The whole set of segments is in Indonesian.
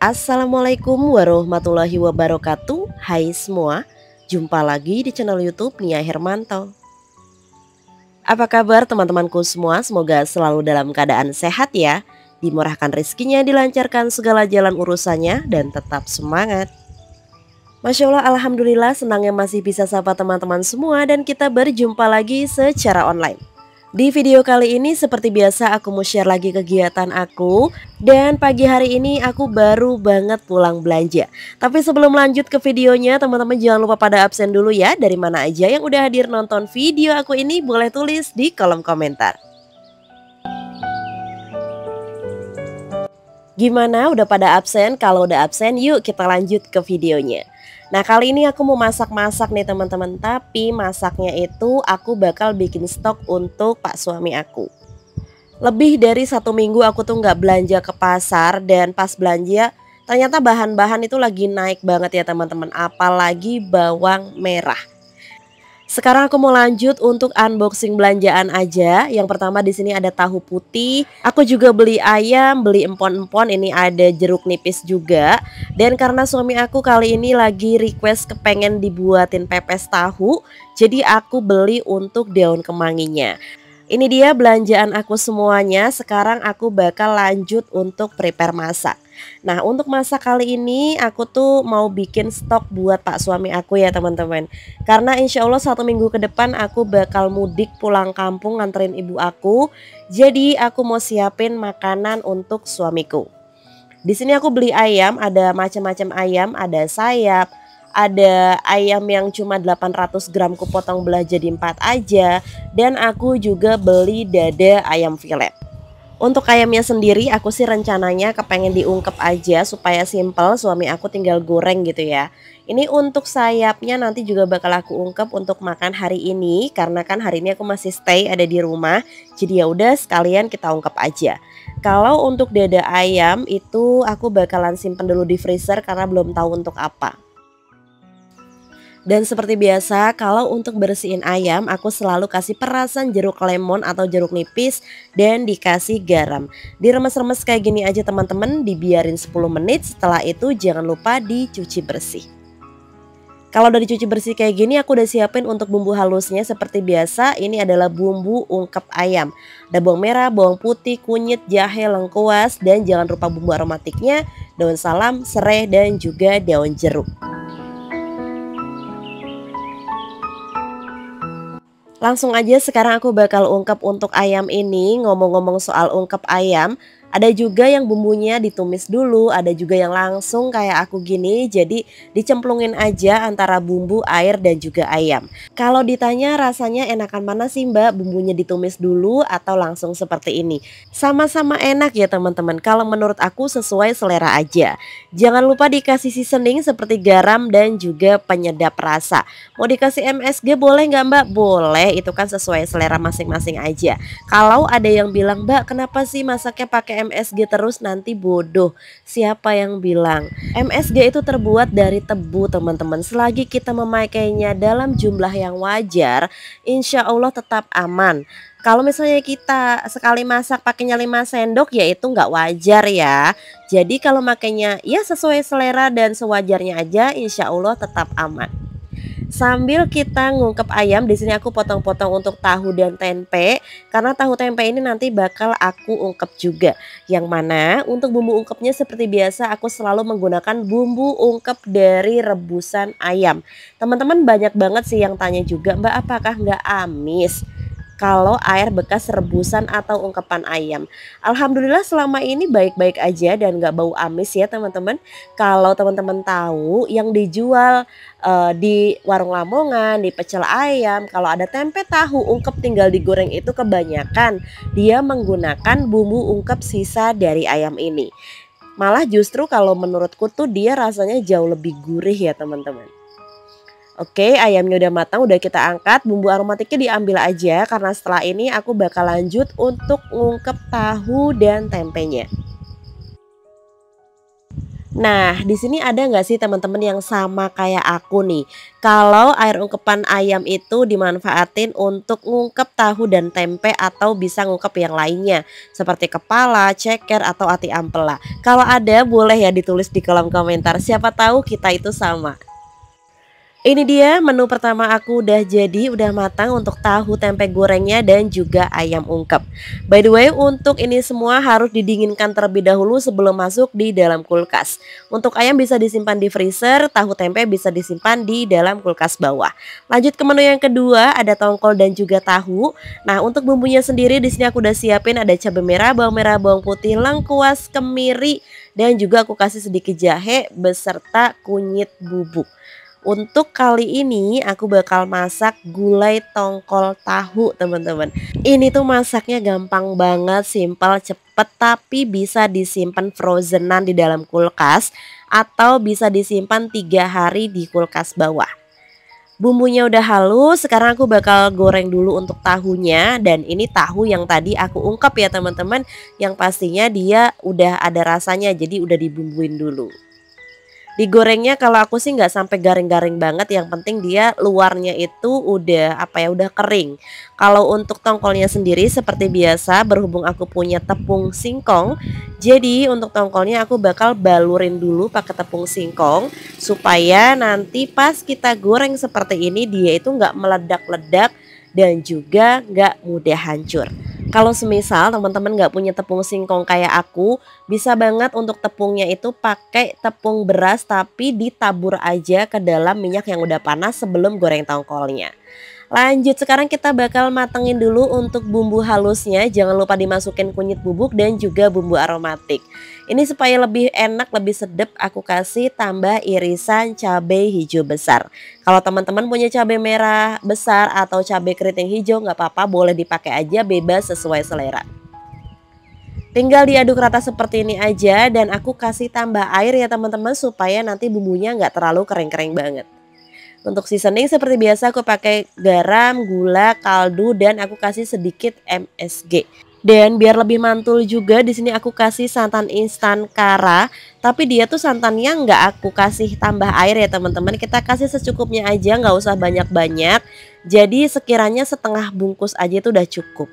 Assalamualaikum warahmatullahi wabarakatuh. Hai semua, jumpa lagi di channel YouTube Nia Hermanto. Apa kabar teman-temanku semua? Semoga selalu dalam keadaan sehat ya, dimurahkan rezekinya, dilancarkan segala jalan urusannya, dan tetap semangat. Masya Allah, Alhamdulillah senangnya masih bisa sapa teman-teman semua dan kita berjumpa lagi secara online. Di video kali ini seperti biasa aku mau share lagi kegiatan aku. Dan pagi hari ini aku baru banget pulang belanja. Tapi sebelum lanjut ke videonya, teman-teman jangan lupa pada absen dulu ya. Dari mana aja yang udah hadir nonton video aku ini boleh tulis di kolom komentar. Gimana, udah pada absen? Kalau udah absen yuk kita lanjut ke videonya. Nah, kali ini aku mau masak-masak nih teman-teman. Tapi masaknya itu aku bakal bikin stok untuk pak suami aku. Lebih dari 1 minggu aku tuh nggak belanja ke pasar. Dan pas belanja ternyata bahan-bahan itu lagi naik banget ya teman-teman. Apalagi bawang merah. Sekarang aku mau lanjut untuk unboxing belanjaan aja. Yang pertama di sini ada tahu putih. Aku juga beli ayam, beli empon-empon. Ini ada jeruk nipis juga. Dan karena suami aku kali ini lagi request kepengen dibuatin pepes tahu, jadi aku beli untuk daun kemanginya. Ini dia belanjaan aku semuanya. Sekarang aku bakal lanjut untuk prepare masak. Nah, untuk masak kali ini aku tuh mau bikin stok buat pak suami aku ya teman-teman. Karena insya Allah 1 minggu ke depan aku bakal mudik pulang kampung nganterin ibu aku. Jadi aku mau siapin makanan untuk suamiku. Di sini aku beli ayam, ada macam-macam ayam, ada sayap, ada ayam yang cuma 800 gram kupotong belah jadi 4 aja. Dan aku juga beli dada ayam filet. Untuk ayamnya sendiri aku sih rencananya kepengen diungkep aja supaya simple, suami aku tinggal goreng gitu ya. Ini untuk sayapnya nanti juga bakal aku ungkep untuk makan hari ini, karena kan hari ini aku masih stay ada di rumah. Jadi ya udah sekalian kita ungkep aja. Kalau untuk dada ayam itu aku bakalan simpen dulu di freezer karena belum tahu untuk apa. Dan seperti biasa, kalau untuk bersihin ayam aku selalu kasih perasan jeruk lemon atau jeruk nipis dan dikasih garam. Diremes-remes kayak gini aja teman-teman, dibiarin 10 menit. Setelah itu jangan lupa dicuci bersih. Kalau udah dicuci bersih kayak gini, aku udah siapin untuk bumbu halusnya. Seperti biasa, ini adalah bumbu ungkep ayam. Ada bawang merah, bawang putih, kunyit, jahe, lengkuas, dan jangan lupa bumbu aromatiknya, daun salam, serai, dan juga daun jeruk. Langsung aja sekarang aku bakal ungkep untuk ayam ini. Ngomong-ngomong soal ungkep ayam, ada juga yang bumbunya ditumis dulu, ada juga yang langsung kayak aku gini. Jadi dicemplungin aja antara bumbu, air, dan juga ayam. Kalau ditanya rasanya enakan mana sih mbak, bumbunya ditumis dulu atau langsung seperti ini? Sama-sama enak ya teman-teman. Kalau menurut aku sesuai selera aja. Jangan lupa dikasih seasoning seperti garam dan juga penyedap rasa. Mau dikasih MSG boleh nggak mbak? Boleh, itu kan sesuai selera masing-masing aja. Kalau ada yang bilang mbak kenapa sih masaknya pakai MSG terus, nanti bodoh. Siapa yang bilang? MSG itu terbuat dari tebu teman-teman. Selagi kita memakainya dalam jumlah yang wajar, insya Allah tetap aman. Kalau misalnya kita sekali masak pakainya 5 sendok ya itu nggak wajar ya. Jadi kalau makainya ya sesuai selera dan sewajarnya aja, insya Allah tetap aman. Sambil kita ngungkep ayam, di sini aku potong-potong untuk tahu dan tempe. Karena tahu tempe ini nanti bakal aku ungkep juga. Yang mana untuk bumbu ungkepnya seperti biasa aku selalu menggunakan bumbu ungkep dari rebusan ayam. Teman-teman banyak banget sih yang tanya juga, mbak apakah nggak amis kalau air bekas rebusan atau ungkepan ayam? Alhamdulillah selama ini baik-baik aja dan gak bau amis ya teman-teman. Kalau teman-teman tahu yang dijual di warung Lamongan, di pecel ayam, kalau ada tempe tahu ungkep tinggal digoreng itu kebanyakan dia menggunakan bumbu ungkep sisa dari ayam ini. Malah justru kalau menurutku tuh dia rasanya jauh lebih gurih ya teman-teman. Oke, ayamnya udah matang, udah kita angkat. Bumbu aromatiknya diambil aja karena setelah ini aku bakal lanjut untuk ngungkep tahu dan tempenya. Nah, di sini ada nggak sih teman-teman yang sama kayak aku nih? Kalau air ungkepan ayam itu dimanfaatin untuk ngungkep tahu dan tempe atau bisa ngungkep yang lainnya seperti kepala, ceker atau ati ampela. Kalau ada boleh ya ditulis di kolom komentar. Siapa tahu kita itu sama. Ini dia menu pertama aku udah jadi, udah matang untuk tahu tempe gorengnya dan juga ayam ungkep. By the way, untuk ini semua harus didinginkan terlebih dahulu sebelum masuk di dalam kulkas. Untuk ayam bisa disimpan di freezer, tahu tempe bisa disimpan di dalam kulkas bawah. Lanjut ke menu yang kedua, ada tongkol dan juga tahu. Nah, untuk bumbunya sendiri di sini aku udah siapin ada cabai merah, bawang putih, lengkuas, kemiri dan juga aku kasih sedikit jahe beserta kunyit bubuk. Untuk kali ini aku bakal masak gulai tongkol tahu teman-teman. Ini tuh masaknya gampang banget, simpel, cepet, tapi bisa disimpan frozenan di dalam kulkas atau bisa disimpan 3 hari di kulkas bawah. Bumbunya udah halus, sekarang aku bakal goreng dulu untuk tahunya. Dan ini tahu yang tadi aku ungkap ya teman-teman, yang pastinya dia udah ada rasanya, jadi udah dibumbuin dulu. Digorengnya kalau aku sih nggak sampai garing-garing banget, yang penting dia luarnya itu udah apa ya, udah kering. Kalau untuk tongkolnya sendiri seperti biasa, berhubung aku punya tepung singkong, jadi untuk tongkolnya aku bakal balurin dulu pakai tepung singkong supaya nanti pas kita goreng seperti ini dia itu nggak meledak-ledak dan juga nggak mudah hancur. Kalau semisal teman-teman nggak punya tepung singkong kayak aku, bisa banget untuk tepungnya itu pakai tepung beras tapi ditabur aja ke dalam minyak yang udah panas sebelum goreng tongkolnya. Lanjut, sekarang kita bakal matengin dulu untuk bumbu halusnya. Jangan lupa dimasukin kunyit bubuk dan juga bumbu aromatik. Ini supaya lebih enak, lebih sedap, aku kasih tambah irisan cabai hijau besar. Kalau teman-teman punya cabai merah besar atau cabai keriting hijau nggak apa-apa, boleh dipakai aja, bebas sesuai selera. Tinggal diaduk rata seperti ini aja dan aku kasih tambah air ya teman-teman supaya nanti bumbunya nggak terlalu kering-kering banget. Untuk seasoning seperti biasa aku pakai garam, gula, kaldu dan aku kasih sedikit MSG. Dan biar lebih mantul juga di sini aku kasih santan instan Kara, tapi dia tuh santannya nggak aku kasih tambah air ya teman-teman. Kita kasih secukupnya aja, nggak usah banyak-banyak. Jadi sekiranya setengah bungkus aja itu udah cukup.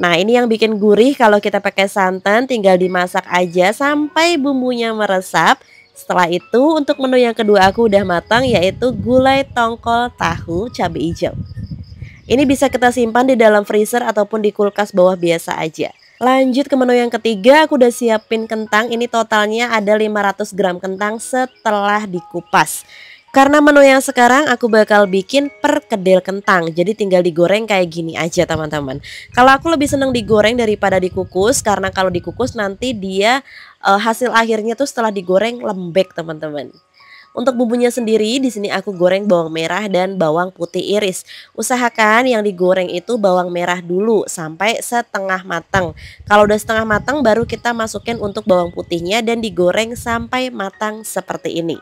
Nah, ini yang bikin gurih kalau kita pakai santan, tinggal dimasak aja sampai bumbunya meresap. Setelah itu untuk menu yang kedua aku udah matang, yaitu gulai tongkol tahu cabai hijau. Ini bisa kita simpan di dalam freezer ataupun di kulkas bawah biasa aja. Lanjut ke menu yang ketiga, aku udah siapin kentang. Ini totalnya ada 500 gram kentang setelah dikupas. Karena menu yang sekarang aku bakal bikin perkedel kentang. Jadi tinggal digoreng kayak gini aja teman-teman. Kalau aku lebih seneng digoreng daripada dikukus, karena kalau dikukus nanti dia hasil akhirnya tuh setelah digoreng lembek teman-teman. Untuk bumbunya sendiri di sini aku goreng bawang merah dan bawang putih iris. Usahakan yang digoreng itu bawang merah dulu sampai setengah matang. Kalau udah setengah matang baru kita masukin untuk bawang putihnya dan digoreng sampai matang seperti ini.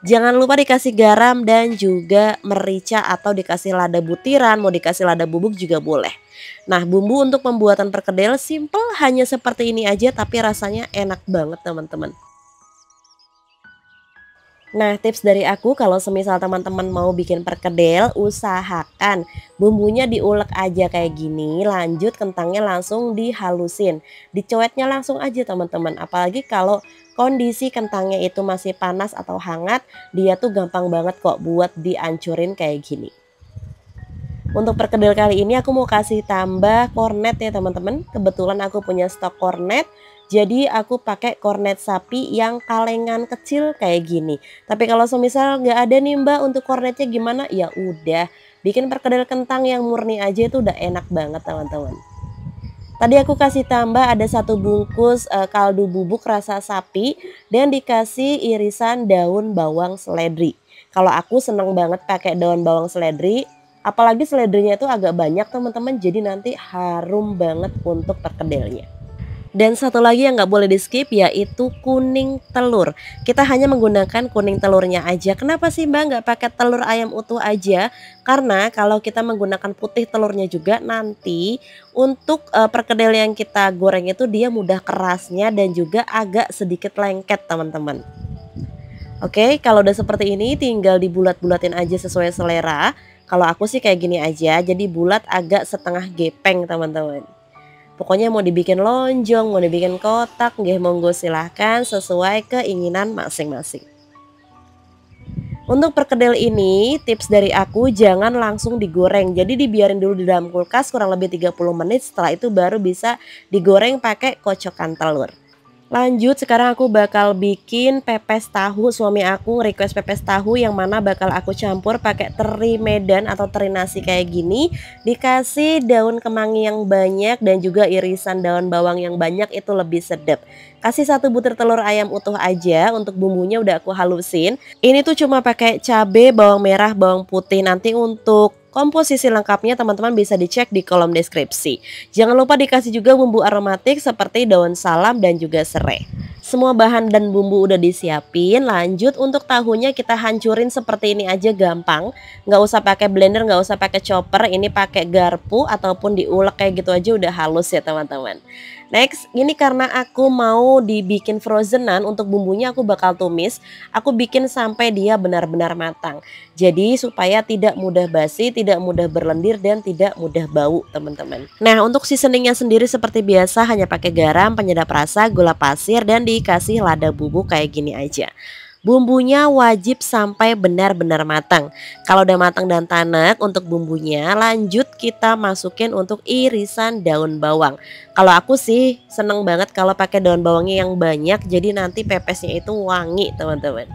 Jangan lupa dikasih garam dan juga merica atau dikasih lada butiran, mau dikasih lada bubuk juga boleh. Nah, bumbu untuk pembuatan perkedel simple, hanya seperti ini aja tapi rasanya enak banget teman-teman. Nah, tips dari aku kalau semisal teman-teman mau bikin perkedel, usahakan bumbunya diulek aja kayak gini, lanjut kentangnya langsung dihalusin. Dicoetnya langsung aja teman-teman, apalagi kalau kondisi kentangnya itu masih panas atau hangat, dia tuh gampang banget kok buat dihancurin kayak gini. Untuk perkedel kali ini aku mau kasih tambah kornet ya teman-teman. Kebetulan aku punya stok kornet. Jadi aku pakai kornet sapi yang kalengan kecil kayak gini. Tapi kalau semisal nggak ada nih Mbak untuk kornetnya gimana? Ya udah, bikin perkedel kentang yang murni aja itu udah enak banget teman-teman. Tadi aku kasih tambah ada 1 bungkus kaldu bubuk rasa sapi dan dikasih irisan daun bawang seledri. Kalau aku seneng banget pakai daun bawang seledri, apalagi seledrinya itu agak banyak teman-teman, jadi nanti harum banget untuk perkedelnya. Dan satu lagi yang nggak boleh di skip yaitu kuning telur. Kita hanya menggunakan kuning telurnya aja. Kenapa sih Mbak nggak pakai telur ayam utuh aja? Karena kalau kita menggunakan putih telurnya juga nanti untuk perkedel yang kita goreng itu dia mudah kerasnya dan juga agak sedikit lengket teman-teman. Oke, kalau udah seperti ini tinggal dibulat-bulatin aja sesuai selera. Kalau aku sih kayak gini aja, jadi bulat agak setengah gepeng teman-teman. Pokoknya mau dibikin lonjong, mau dibikin kotak, nggih monggo silahkan sesuai keinginan masing-masing. Untuk perkedel ini tips dari aku jangan langsung digoreng. Jadi dibiarin dulu di dalam kulkas kurang lebih 30 menit, setelah itu baru bisa digoreng pakai kocokan telur. Lanjut, sekarang aku bakal bikin pepes tahu. Suami aku request pepes tahu yang mana bakal aku campur pakai teri Medan atau teri nasi kayak gini. Dikasih daun kemangi yang banyak dan juga irisan daun bawang yang banyak, itu lebih sedap. Kasih 1 butir telur ayam utuh aja. Untuk bumbunya udah aku halusin. Ini tuh cuma pakai cabai, bawang merah, bawang putih. Nanti untuk komposisi lengkapnya teman-teman bisa dicek di kolom deskripsi. Jangan lupa dikasih juga bumbu aromatik seperti daun salam dan juga serai. Semua bahan dan bumbu udah disiapin. Lanjut untuk tahunya kita hancurin seperti ini aja, gampang. Nggak usah pakai blender, nggak usah pakai chopper. Ini pakai garpu ataupun diulek kayak gitu aja udah halus ya teman-teman. Next, ini karena aku mau dibikin frozenan, untuk bumbunya aku bakal tumis. Aku bikin sampai dia benar-benar matang. Jadi supaya tidak mudah basi, tidak mudah berlendir, dan tidak mudah bau teman-teman. Nah, untuk seasoningnya sendiri seperti biasa hanya pakai garam, penyedap rasa, gula pasir, dan dikasih lada bubuk kayak gini aja. Bumbunya wajib sampai benar-benar matang. Kalau udah matang dan tanek untuk bumbunya, lanjut kita masukin untuk irisan daun bawang. Kalau aku sih seneng banget kalau pakai daun bawangnya yang banyak, jadi nanti pepesnya itu wangi teman-teman.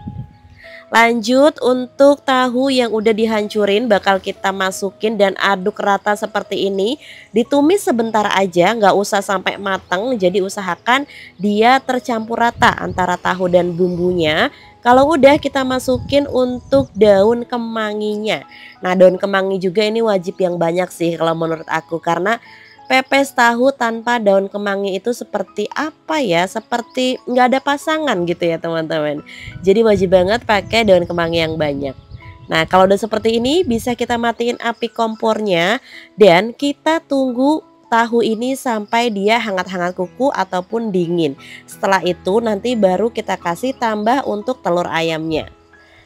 Lanjut untuk tahu yang udah dihancurin bakal kita masukin dan aduk rata seperti ini. Ditumis sebentar aja, nggak usah sampai matang. Jadi usahakan dia tercampur rata antara tahu dan bumbunya. Kalau udah kita masukin untuk daun kemanginya. Nah, daun kemangi juga ini wajib yang banyak sih kalau menurut aku, karena pepes tahu tanpa daun kemangi itu seperti apa ya? Seperti nggak ada pasangan gitu ya teman-teman. Jadi wajib banget pakai daun kemangi yang banyak. Nah, kalau udah seperti ini bisa kita matiin api kompornya dan kita tunggu tahu ini sampai dia hangat-hangat kuku ataupun dingin. Setelah itu nanti baru kita kasih tambah untuk telur ayamnya.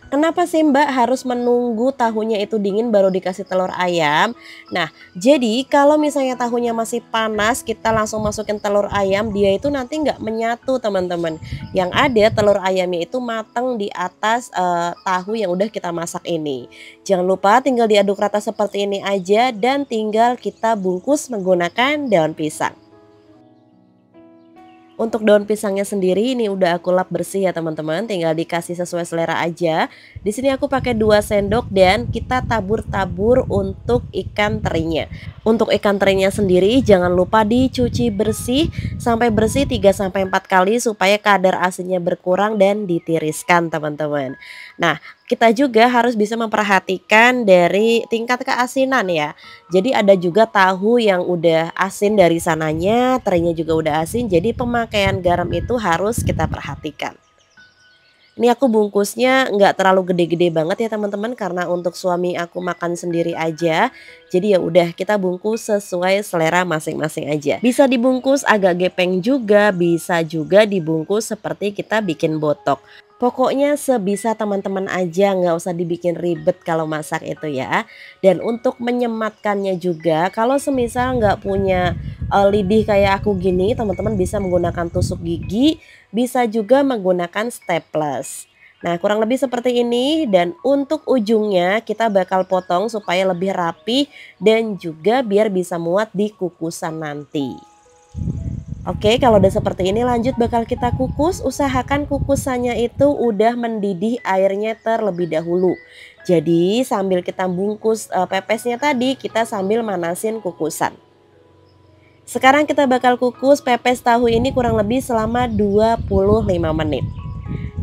Kenapa sih Mbak harus menunggu tahunya itu dingin baru dikasih telur ayam? Nah, jadi kalau misalnya tahunya masih panas, kita langsung masukin telur ayam, dia itu nanti nggak menyatu teman-teman. Yang ada telur ayamnya itu matang di atas tahu yang udah kita masak ini. Jangan lupa tinggal diaduk rata seperti ini aja dan tinggal kita bungkus menggunakan daun pisang. Untuk daun pisangnya sendiri ini udah aku lap bersih ya teman-teman, tinggal dikasih sesuai selera aja. Di sini aku pakai 2 sendok dan kita tabur-tabur untuk ikan terinya. Untuk ikan terinya sendiri jangan lupa dicuci bersih sampai bersih 3-4 kali supaya kadar asinnya berkurang dan ditiriskan teman-teman. Nah, kita juga harus bisa memperhatikan dari tingkat keasinan ya. Jadi ada juga tahu yang udah asin dari sananya, terinya juga udah asin. Jadi pemakaian garam itu harus kita perhatikan. Ini aku bungkusnya nggak terlalu gede-gede banget ya teman-teman, karena untuk suami aku makan sendiri aja. Jadi ya udah kita bungkus sesuai selera masing-masing aja. Bisa dibungkus agak gepeng juga, bisa juga dibungkus seperti kita bikin botok. Pokoknya sebisa teman-teman aja, nggak usah dibikin ribet kalau masak itu ya. Dan untuk menyematkannya juga, kalau semisal nggak punya lidih kayak aku gini, teman-teman bisa menggunakan tusuk gigi, bisa juga menggunakan staples. Nah, kurang lebih seperti ini, dan untuk ujungnya kita bakal potong supaya lebih rapi dan juga biar bisa muat di kukusan nanti. Oke, kalau udah seperti ini lanjut bakal kita kukus. Usahakan kukusannya itu udah mendidih airnya terlebih dahulu. Jadi sambil kita bungkus pepesnya tadi, kita sambil manasin kukusan. Sekarang kita bakal kukus pepes tahu ini kurang lebih selama 25 menit.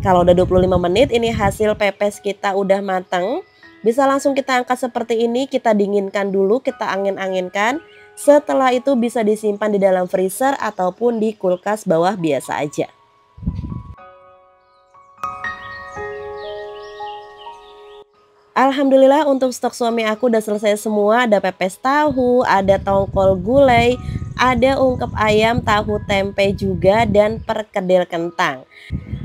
Kalau udah 25 menit ini hasil pepes kita udah matang. Bisa langsung kita angkat seperti ini, kita dinginkan dulu, kita angin-anginkan. Setelah itu bisa disimpan di dalam freezer ataupun di kulkas bawah biasa aja. Alhamdulillah untuk stok suami aku udah selesai semua. Ada pepes tahu, ada tongkol gulai, ada ungkep ayam, tahu tempe juga, dan perkedel kentang.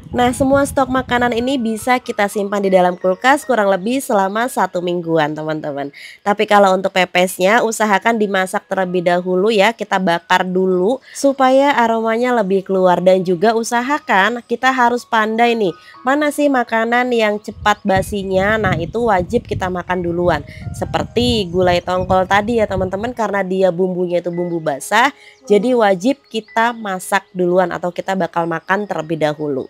Nah, semua stok makanan ini bisa kita simpan di dalam kulkas kurang lebih selama 1 mingguan, teman-teman. Tapi kalau untuk pepesnya, usahakan dimasak terlebih dahulu ya. Kita bakar dulu supaya aromanya lebih keluar. Dan juga usahakan kita harus pandai nih, mana sih makanan yang cepat basinya. Nah, itu wajib kita makan duluan. Seperti gulai tongkol tadi ya teman-teman, karena dia bumbunya itu bumbu basah, jadi wajib kita masak duluan atau kita bakal makan terlebih dahulu.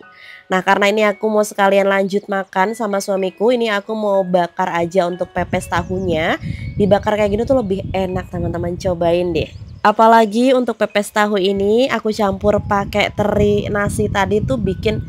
Nah, karena ini aku mau sekalian lanjut makan sama suamiku, ini aku mau bakar aja untuk pepes tahunya. Dibakar kayak gini tuh lebih enak, teman-teman, cobain deh. Apalagi untuk pepes tahu ini aku campur pakai teri nasi tadi tuh bikin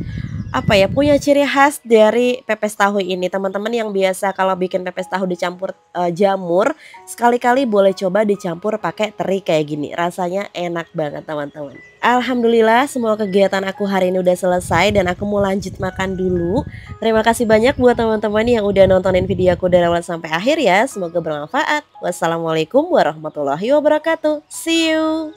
apa ya, punya ciri khas dari pepes tahu ini. Teman-teman yang biasa kalau bikin pepes tahu dicampur jamur, sekali-kali boleh coba dicampur pakai teri kayak gini. Rasanya enak banget, teman-teman. Alhamdulillah semua kegiatan aku hari ini udah selesai dan aku mau lanjut makan dulu. Terima kasih banyak buat teman-teman yang udah nontonin video aku dari awal sampai akhir ya. Semoga bermanfaat. Wassalamualaikum warahmatullahi wabarakatuh. See you.